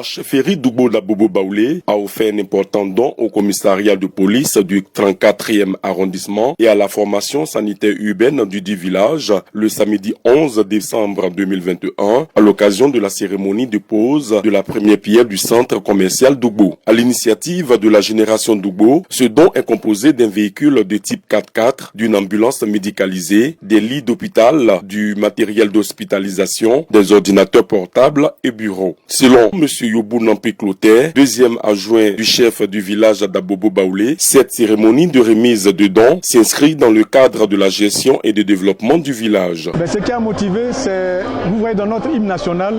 La chefferie d'Ugbo d'Abobo Baoulé a offert un important don au commissariat de police du 34e arrondissement et à la formation sanitaire urbaine du dit village le samedi 11 décembre 2021 à l'occasion de la cérémonie de pose de la première pierre du centre commercial d'Ugbo. À l'initiative de la génération d'Ugbo, ce don est composé d'un véhicule de type 4x4, d'une ambulance médicalisée, des lits d'hôpital, du matériel d'hospitalisation, des ordinateurs portables et bureaux. Selon M. Yobou Nampi Clotaire, deuxième adjoint du chef du village d'Abobo Baoulé, cette cérémonie de remise de dons s'inscrit dans le cadre de la gestion et du développement du village. Ce qui a motivé, c'est, vous voyez dans notre hymne national,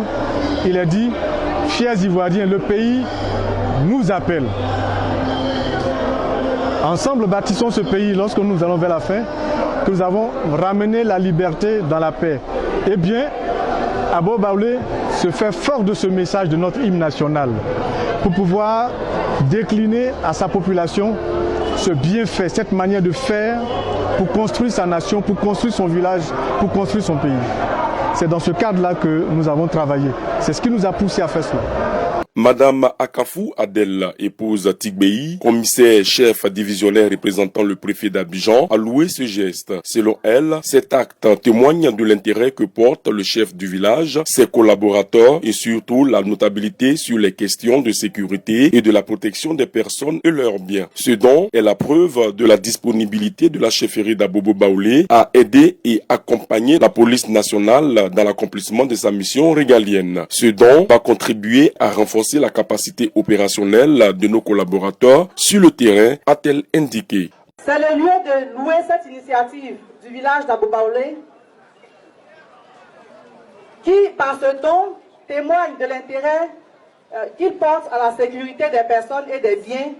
il est dit « Fiers Ivoiriens, le pays nous appelle ». Ensemble, bâtissons ce pays lorsque nous allons vers la fin, que nous avons ramené la liberté dans la paix. Eh bien, Abobo Baoulé se fait fort de ce message de notre hymne national pour pouvoir décliner à sa population ce bienfait, cette manière de faire pour construire sa nation, pour construire son village, pour construire son pays. C'est dans ce cadre-là que nous avons travaillé. C'est ce qui nous a poussé à faire cela. Madame Akafou Adel, épouse Tigbei, commissaire chef divisionnaire représentant le préfet d'Abidjan, a loué ce geste. Selon elle, cet acte témoigne de l'intérêt que porte le chef du village, ses collaborateurs et surtout la notabilité sur les questions de sécurité et de la protection des personnes et leurs biens. Ce don est la preuve de la disponibilité de la chefferie d'Abobo Baoulé à aider et accompagner la police nationale dans l'accomplissement de sa mission régalienne. Ce don va contribuer à renforcer la capacité opérationnelle de nos collaborateurs sur le terrain, a-t-elle indiqué. C'est le lieu de louer cette initiative du village d'Abobo Baoulé qui, par ce don, témoigne de l'intérêt qu'il porte à la sécurité des personnes et des biens,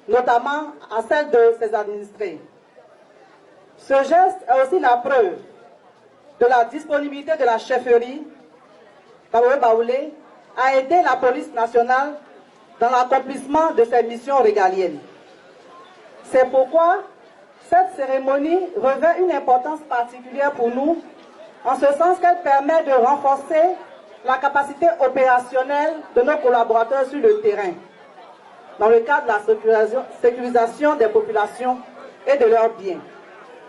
notamment à celle de ses administrés. Ce geste est aussi la preuve de la disponibilité de la chefferie d'Abobo Baoulé à aider la police nationale dans l'accomplissement de ses missions régaliennes. C'est pourquoi cette cérémonie revêt une importance particulière pour nous, en ce sens qu'elle permet de renforcer la capacité opérationnelle de nos collaborateurs sur le terrain, dans le cadre de la sécurisation des populations et de leurs biens.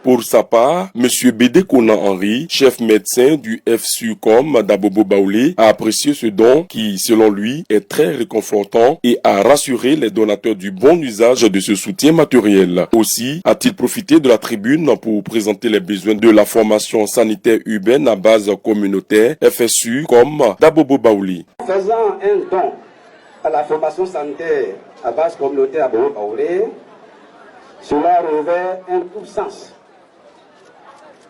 Pour sa part, M. Bédé Kona Henri, chef médecin du FSUCOM d'Abobo Baoulé, a apprécié ce don qui, selon lui, est très réconfortant et a rassuré les donateurs du bon usage de ce soutien matériel. Aussi, a-t-il profité de la tribune pour présenter les besoins de la formation sanitaire urbaine à base communautaire FSUCOM d'Abobo Baoulé. Faisant un don à la formation sanitaire à base communautaire à Abobo Baoulé, cela revêt un double sens.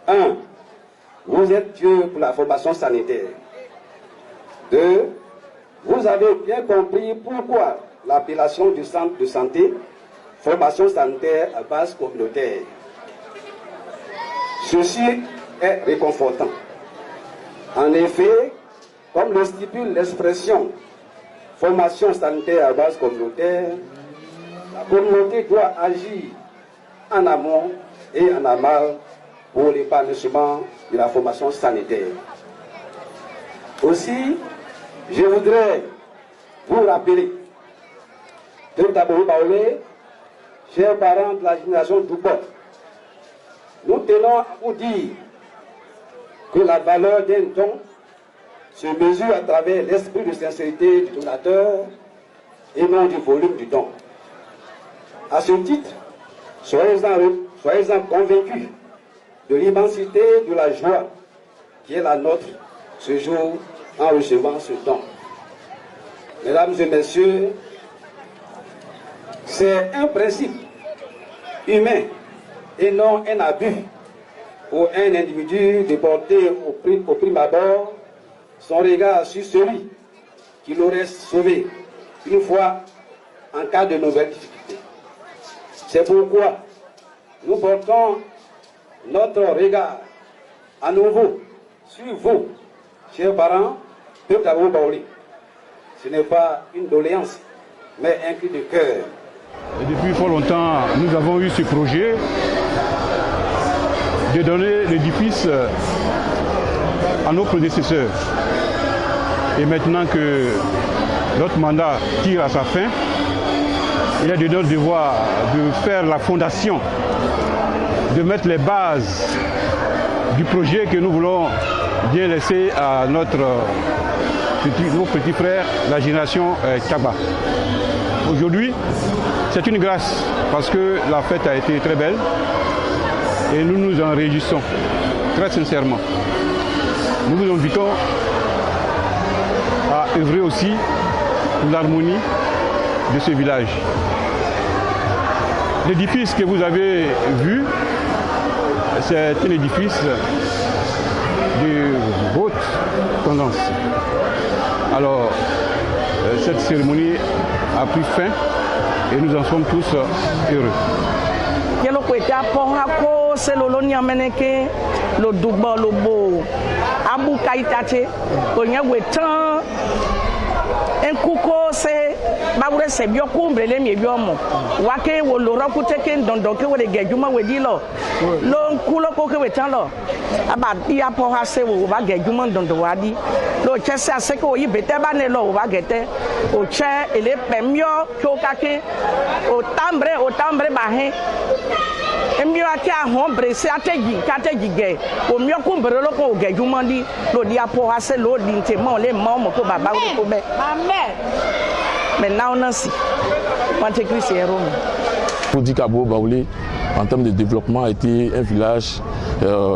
1. Vous êtes Dieu pour la formation sanitaire. 2. Vous avez bien compris pourquoi l'appellation du centre de santé, formation sanitaire à base communautaire. Ceci est réconfortant. En effet, comme le stipule l'expression formation sanitaire à base communautaire, la communauté doit agir en amont et en aval pour l'épanouissement de la formation sanitaire. Aussi, je voudrais vous rappeler que d'Abobo Baoulé, chers parents de la génération d'Ugbo, nous tenons à vous dire que la valeur d'un don se mesure à travers l'esprit de sincérité du donateur et non du volume du don. À ce titre, soyez-en convaincus de l'immensité de la joie qui est la nôtre ce jour en recevant ce don. Mesdames et messieurs, c'est un principe humain et non un abus pour un individu de porter au prime abord son regard sur celui qui l'aurait sauvé une fois en cas de nouvelle difficulté. C'est pourquoi nous portons notre regard à nouveau sur vous, chers parents, peuple d'Abobo Baoulé. Ce n'est pas une doléance, mais un cri de cœur. Et depuis fort longtemps, nous avons eu ce projet de donner l'édifice à nos prédécesseurs. Et maintenant que notre mandat tire à sa fin. Il est de notre devoir de faire la fondation, de mettre les bases du projet que nous voulons bien laisser à nos petits frères, la génération Tchaba. Aujourd'hui, c'est une grâce parce que la fête a été très belle et nous nous en réjouissons très sincèrement. Nous vous invitons à œuvrer aussi pour l'harmonie de ce village. L'édifice que vous avez vu, c'est un édifice de haute tendance. Alors, cette cérémonie a pris fin et nous en sommes tous heureux. Enkuko se babure se bio kumbre le mi bio mo wake wo lo roku teke ndondo ke wo de gejuma we di lo nkulo ko ke we tan lo aba dia po ha se wo ba gejuma ndondo wa di lo che se ase ko yi bete ba ne lo wa gete o che ele pemio ko kake o tambre ba he emio ati ahon brese ategi kategi ge o mio kumbre lo ko gejuma di lo dia po ha se lo di nte mo le mo mo ko baba wo ko be maintenant on a si. Pour dire qu'Abo Baoulé, en termes de développement, a été un village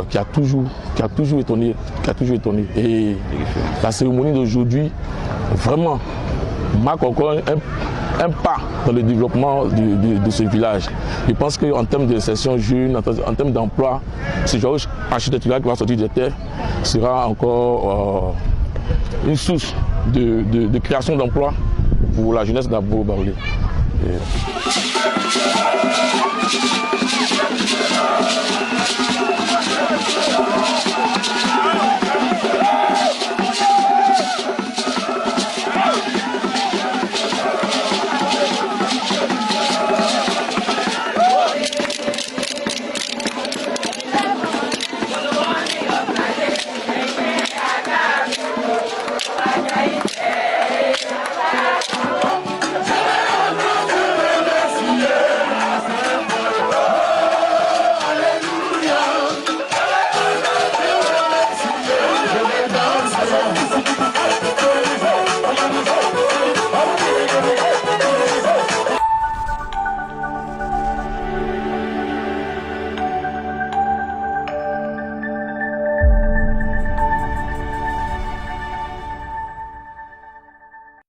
qui a toujours étonné. Et la cérémonie d'aujourd'hui, vraiment, marque encore un pas dans le développement de ce village. Je pense qu'en termes de session jeune, en termes d'emploi, ce genre architectural qui va sortir des terres sera encore une source de création d'emplois pour la jeunesse d'Abo Baoulé.